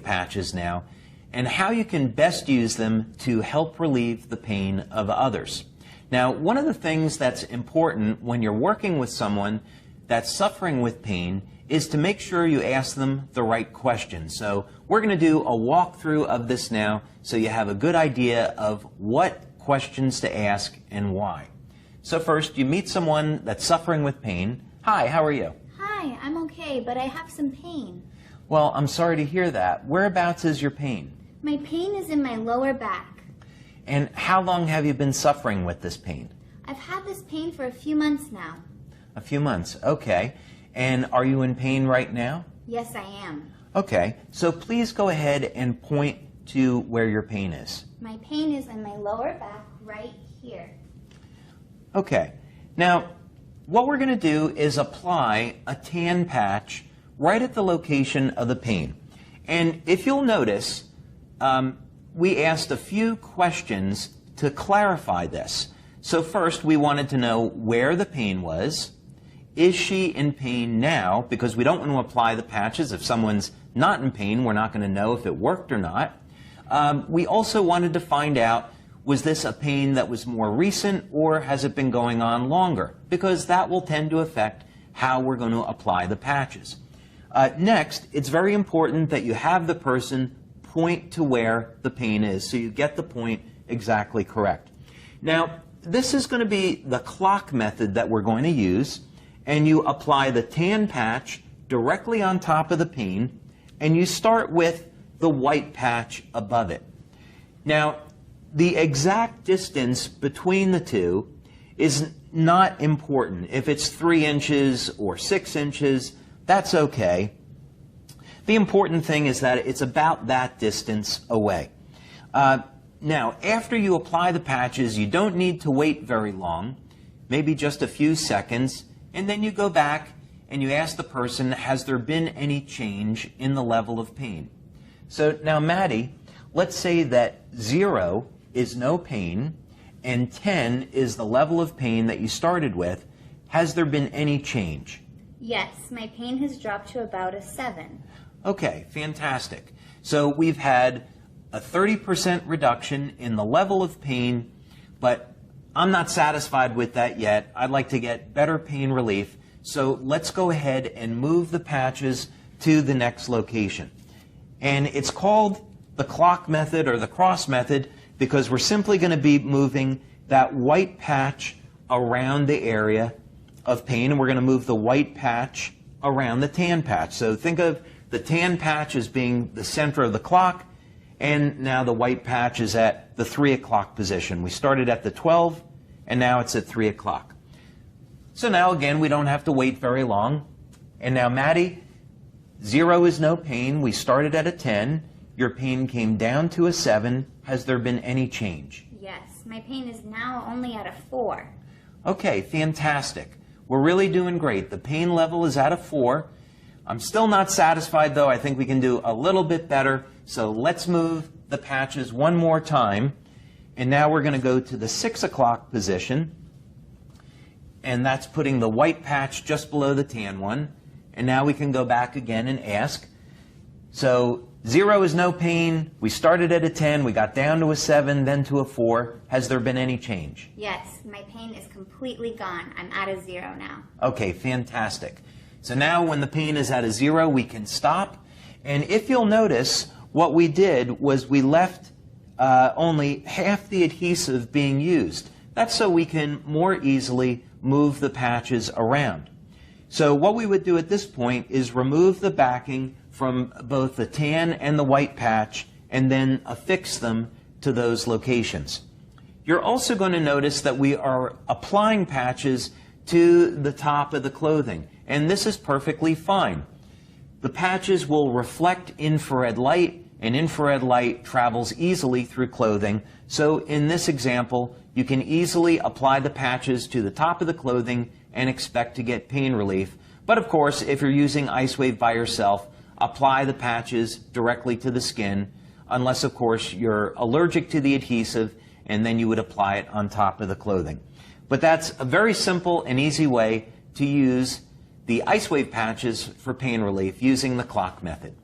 patches now and how you can best use them to help relieve the pain of others. Now, one of the things that's important when you're working with someone that's suffering with pain is to make sure you ask them the right questions. So we're going to do a walkthrough of this now so you have a good idea of what questions to ask and why. So first, you meet someone that's suffering with pain. Hi, how are you? Hi, I'm okay, but I have some pain. Well, I'm sorry to hear that. Whereabouts is your pain? My pain is in my lower back. And how long have you been suffering with this pain? I've had this pain for a few months now. A few months, okay. And are you in pain right now? Yes, I am. Okay, so please go ahead and point to where your pain is. My pain is in my lower back right here. Okay, now what we're going to do is apply a tan patch right at the location of the pain. And if you'll notice, we asked a few questions to clarify this. So first, we wanted to know where the pain was. Is she in pain now? Because we don't want to apply the patches. If someone's not in pain, we're not going to know if it worked or not. We also wanted to find out, was this a pain that was more recent or has it been going on longer? Because that will tend to affect how we're going to apply the patches. Next, it's very important that you have the person point to where the pain is so you get the point exactly correct. Now, this is going to be the clock method that we're going to use, and you apply the tan patch directly on top of the pain, and you start with the white patch above it. Now, the exact distance between the two is not important. If it's 3 inches or 6 inches, that's okay. The important thing is that it's about that distance away. Now, after you apply the patches, you don't need to wait very long, maybe just a few seconds, and then you go back and you ask the person, has there been any change in the level of pain? So now, Maddie, let's say that 0 is no pain and 10 is the level of pain that you started with. Has there been any change? Yes, my pain has dropped to about a 7. Okay, fantastic. So we've had a 30% reduction in the level of pain, but I'm not satisfied with that yet. I'd like to get better pain relief. So let's go ahead and move the patches to the next location. And it's called the clock method or the cross method because we're simply going to be moving that white patch around the area of pain, and we're going to move the white patch around the tan patch. So think of the tan patch as being the center of the clock, and now the white patch is at the 3 o'clock position. We started at the 12, and now it's at 3 o'clock. So now, again, we don't have to wait very long. And now, Maddie, 0 is no pain. We started at a 10. Your pain came down to a 7. Has there been any change? Yes, my pain is now only at a 4. Okay, fantastic. We're really doing great. The pain level is at a 4. I'm still not satisfied, though. I think we can do a little bit better. So let's move the patches one more time. And now we're going to go to the 6 o'clock position. And that's putting the white patch just below the tan one. And now we can go back again and ask. So 0 is no pain. We started at a 10. We got down to a 7, then to a 4. Has there been any change? Yes, my pain is completely gone. I'm at a 0 now. Okay, fantastic. So now when the pain is at a 0, we can stop. And if you'll notice, what we did was we left only half the adhesive being used. That's so we can more easily move the patches around. So what we would do at this point is remove the backing from both the tan and the white patch and then affix them to those locations. You're also going to notice that we are applying patches to the top of the clothing, and this is perfectly fine. The patches will reflect infrared light, and infrared light travels easily through clothing. So in this example, you can easily apply the patches to the top of the clothing and expect to get pain relief. But of course, if you're using Icewave by yourself, apply the patches directly to the skin, unless of course you're allergic to the adhesive, and then you would apply it on top of the clothing. But that's a very simple and easy way to use the Icewave patches for pain relief using the clock method.